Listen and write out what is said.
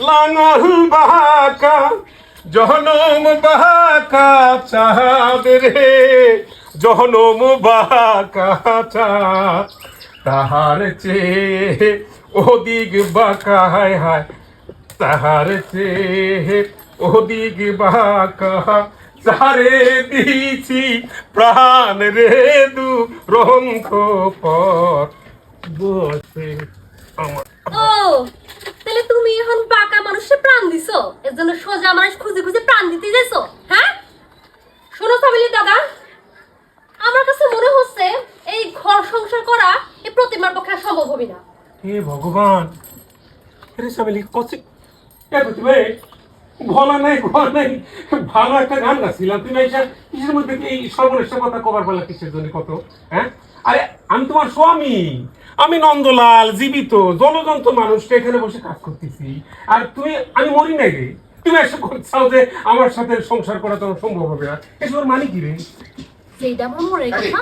লাঙল বাঁকা জহনম বাঁকা চাঁদ রে, জহনম বাঁকা চাঁদ, তাহার চেয়ে ওদিক বাঁকা, হায় হায় তাহার চেয়ে ওদিক বাঁকা, চারে দিছি প্রাণ রে দু রঙ্ক পথ বসে আমার। ও তাহলে তুমি এখন বাঁকা মানুষে প্রাণ দিছো, এর জন্য সোজা মানুষ খুঁজে খুঁজে প্রাণ দিতে যাইছো? হ্যাঁ শোনো সাবিলি দাদা, আমার কাছে মনে হচ্ছে এই ঘর সংসার করা এই প্রতিমার পক্ষে আর সম্ভব হবে না। হে ভগবান, আরে সাবেলি কচি এ বুঝবে ভোলা নাই ঘর নাই, ভালো একটা গান গাছিলাম, তুমি এসে কিসের মধ্যে এই সর্বনেশের কথা কবার বলা কিসের জন্য কত? হ্যাঁ আরে আমি তোমার স্বামী, আমি নন্দলাল জীবিত জলজন্ত মানুষকে এখানে বসে কাজ করতেছি, আর তুমি আমি মরি নাই রে, তুমি এসে করছাও যে আমার সাথে সংসার করা তোমার সম্ভব হবে না, এসবের মানে কি রে? সেইটা আমার মনের কথা।